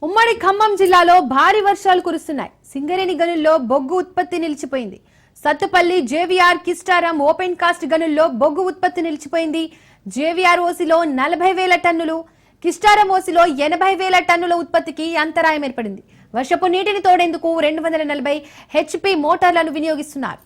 ఉమ్మడి ఖమ్మం జిల్లాలో భారీ వర్షాలు కురుస్తున్నాయి. సింగరేణి గనుల్లో బొగ్గు ఉత్పత్తి నిలిచిపోయింది. Sathupalli JVR Kistaram open cast గనుల్లో బొగ్గు ఉత్పత్తి నిలిచిపోయింది. జేవీఆర్ ఓసిలో 40,000 టన్నులు, కిస్టారం ఓసిలో 80,000 టన్నుల ఉత్పత్తికి అంతరాయం ఏర్పడింది. వర్షపు నీటిని తోడేందుకు 240 HP మోటార్లను వినియోగిస్తున్నారు.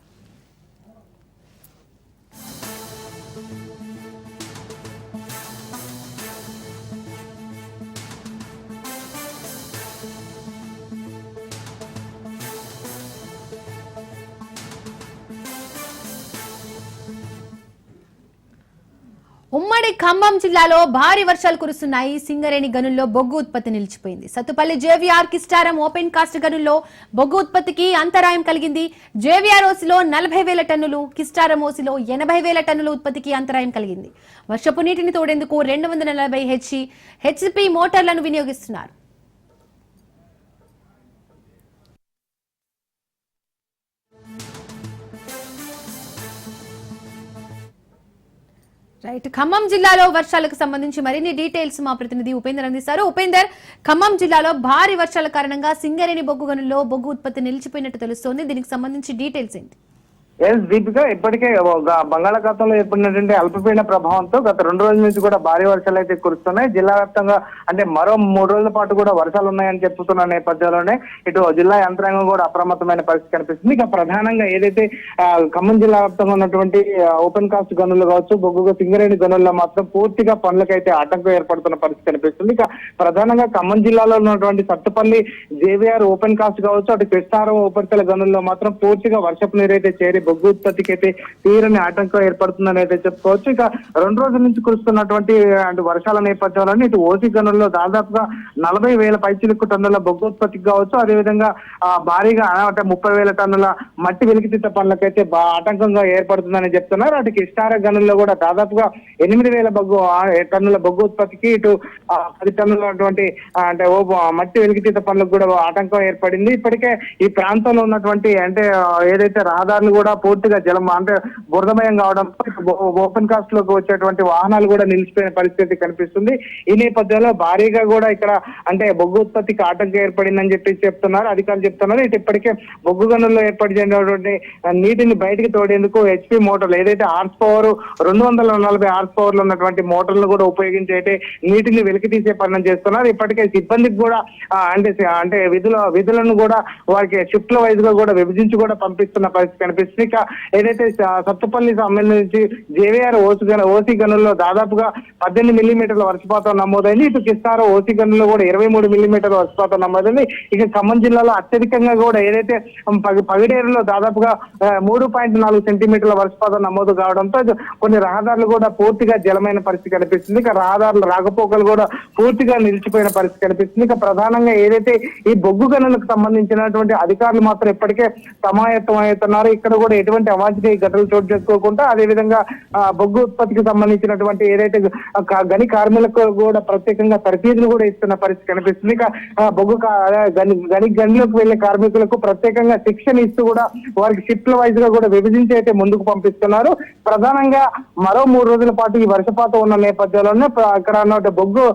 ఉమ్మడి ఖమ్మం జిల్లాలో భారీ వర్షాలు కురుస్తున్నాయి. సింగరేణి గనుల్లో బొగ్గు ఉత్పత్తి నిలిచిపోయింది. Sathupalli JVR Kistaram open cast గనుల్లో బొగ్గు ఉత్పత్తి అంతరాయం కలిగింది. జేవీఆర్ ఓసిలో 40,000 టన్నులు, కిస్టారం ఓసిలో 80,000 టన్నుల ఉత్పత్తికి అంతరాయం కలిగింది. వర్షపు నీటిని తోడేందుకు 240 HP మోటార్లను వినియోగిస్తున్నారు. రైట్, ఖమ్మం జిల్లాలో వర్షాలకు సంబంధించి మరిన్ని డీటెయిల్స్ మా ప్రతినిధి ఉపేందర్ అందిస్తారు. ఉపేందర్, ఖమ్మం జిల్లాలో భారీ వర్షాల కారణంగా సింగరేణి బొగ్గు గనుల్లో బొగ్గు ఉత్పత్తి నిలిచిపోయినట్టు తెలుస్తోంది. దీనికి సంబంధించి డీటెయిల్స్ ఏంటి? దీపిక, ఇప్పటికే బంగాళాఖాతంలో ఏర్పడినటువంటి అల్పపీడన ప్రభావంతో గత 2 రోజుల నుంచి కూడా భారీ వర్షాలు అయితే కురుస్తున్నాయి. జిల్లా వ్యాప్తంగా అంటే మరో 3 రోజుల పాటు కూడా వర్షాలు ఉన్నాయని చెప్తున్న నేపథ్యంలోనే ఇటు జిల్లా యంత్రాంగం కూడా అప్రమత్తమైన పరిస్థితి కనిపిస్తుంది. ఇక ప్రధానంగా ఏదైతే ఖమ్మం జిల్లా వ్యాప్తంగా ఉన్నటువంటి ఓపెన్ కాస్ట్ గనులు కావచ్చు, బొగ్గు సింగరేణి గనుల్లో మాత్రం పూర్తిగా పనులకైతే ఆటంకం ఏర్పడుతున్న పరిస్థితి కనిపిస్తుంది. ఇక ప్రధానంగా ఖమ్మం జిల్లాలో ఉన్నటువంటి సత్తుపల్లి జేవీఆర్ ఓపెన్ కాస్ట్ కావచ్చు, అటు కిస్టారం ఓపెన్ గనుల్లో మాత్రం పూర్తిగా వర్షపు నీరు అయితే చేరి బొగ్గు ఉత్పత్తికి అయితే తీవ్రమైన ఆటంకం ఏర్పడుతుందని అయితే చెప్పుకోవచ్చు. ఇక 2 రోజుల నుంచి కురుస్తున్నటువంటి వర్షాల నేపథ్యంలోనే ఇటు ఓసీ గనుల్లో దాదాపుగా 40,000 పైచిలుకు టన్నుల బొగ్గు ఉత్పత్తికి కావచ్చు, అదేవిధంగా భారీగా అంటే 30,000 టన్నుల మట్టి వెలికితీత పనులకైతే ఆటంకంగా ఏర్పడుతుందని చెప్తున్నారు. అటు కిస్టార గనుల్లో కూడా దాదాపుగా 8,000 టన్నుల బొగ్గు ఉత్పత్తికి, ఇటు 10 టన్నులటువంటి అంటే మట్టి వెలికితీత పనులకు కూడా ఆటంకం ఏర్పడింది. ఇప్పటికే ఈ ప్రాంతంలో ఉన్నటువంటి అంటే ఏదైతే రహదారులు కూడా పూర్తిగా జలం అంటే బురదమయం కావడంతో ఓపెన్ కాస్ట్ లోకి వచ్చేటువంటి వాహనాలు కూడా నిలిచిపోయిన పరిస్థితి కనిపిస్తుంది. ఈ నేపథ్యంలో భారీగా కూడా ఇక్కడ అంటే బొగ్గు ఉత్పత్తికి ఆటంకం ఏర్పడిందని చెప్తున్నారు అధికారులు చెప్తున్నారు. ఇటు ఇప్పటికే బొగ్గు గనుల్లో ఏర్పడినటువంటి నీటిని బయటికి తోడేందుకు HP మోటార్లు ఏదైతే హార్స్ పవర్ 240 హార్స్ పవర్ లో ఉన్నటువంటి మోటార్లు కూడా ఉపయోగించి అయితే నీటిని వెలికి తీసే పనులు చేస్తున్నారు. ఇప్పటికే సిబ్బందికి కూడా అంటే విధులను కూడా వారికి షిఫ్ట్ల వైజ్ గా కూడా విభజించి కూడా పంపిస్తున్న పరిస్థితి కనిపిస్తుంది. ఇక ఏదైతే సత్తుపల్లి సంబంధించి జేవీఆర్ ఓసీ గనుల్లో దాదాపుగా 18 మిల్లీమీటర్ల వర్షపాతం నమోదైంది. ఇటు కిస్టార ఓసీ గనుల్లో కూడా 23 మిల్లీమీటర్ల వర్షపాతం నమోదైంది. ఇక ఖమ్మం జిల్లాలో అత్యధికంగా కూడా ఏదైతే పగిడేరులో దాదాపుగా 3.4 సెంటీమీటర్ల వర్షపాతం నమోదు కావడంతో కొన్ని రహదారులు కూడా పూర్తిగా జలమైన పరిస్థితి కనిపిస్తుంది. ఇక రహదారుల రాకపోకలు కూడా పూర్తిగా నిలిచిపోయిన పరిస్థితి కనిపిస్తుంది. ఇక ప్రధానంగా ఏదైతే ఈ బొగ్గు గనులకు సంబంధించినటువంటి అధికారులు మాత్రం ఇప్పటికే సమాయత్తం అవుతున్నారు. ఇక్కడ కూడా ఎటువంటి అవాంఛనీయ ఘటనలు చోటు చేసుకోకుండా అదేవిధంగా బొగ్గు ఉత్పత్తికి సంబంధించినటువంటి ఏదైతే గని కార్మికులకు కూడా ప్రత్యేకంగా తరఫీదులు కూడా ఇస్తున్న పరిస్థితి కనిపిస్తుంది. ఇక బొగ్గు గనిలోకి వెళ్లే కార్మికులకు ప్రత్యేకంగా శిక్షణ ఇస్తూ కూడా వారికి షిఫ్ట్ల వైజ్ గా కూడా విభజించి అయితే ముందుకు పంపిస్తున్నారు. ప్రధానంగా మరో 3 రోజుల పాటు ఈ వర్షపాతం ఉన్న నేపథ్యంలోనే అక్కడ ఉన్న బొగ్గు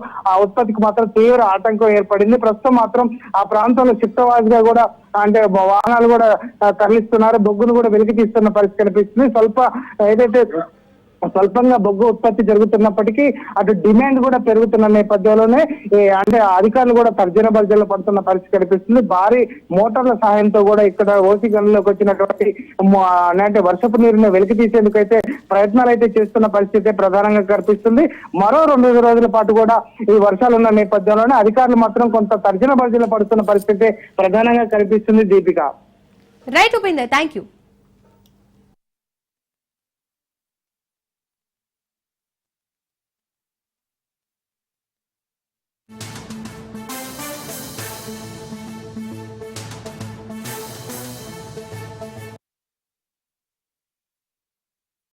ఉత్పత్తికి మాత్రం తీవ్ర ఆటంకం ఏర్పడింది. ప్రస్తుతం మాత్రం ఆ ప్రాంతంలో షిఫ్ట్ వైజ్ గా కూడా అంటే వాహనాలు కూడా తరలిస్తున్నారు, బొగ్గును కూడా వెలికి తీస్తున్న పరిస్థితి కనిపిస్తుంది. స్వల్పంగా బొగ్గు ఉత్పత్తి జరుగుతున్నప్పటికీ అటు డిమాండ్ కూడా పెరుగుతున్న నేపథ్యంలోనే అంటే అధికారులు కూడా తర్జన భర్జనలు పడుతున్న పరిస్థితి కనిపిస్తుంది. భారీ మోటార్ల సహాయంతో కూడా ఇక్కడ ఓసీ గనుల్లోకి వచ్చినటువంటి అంటే వర్షపు నీరుని వెలికి తీసేందుకు అయితే ప్రయత్నాలు అయితే చేస్తున్న పరిస్థితి ప్రధానంగా కనిపిస్తుంది. మరో 2 రోజుల పాటు కూడా ఈ వర్షాలు ఉన్న నేపథ్యంలోనే అధికారులు మాత్రం కొంత తర్జన భర్జనలు పడుతున్న పరిస్థితి ప్రధానంగా కనిపిస్తుంది. Deepika. Right Upender, thank you.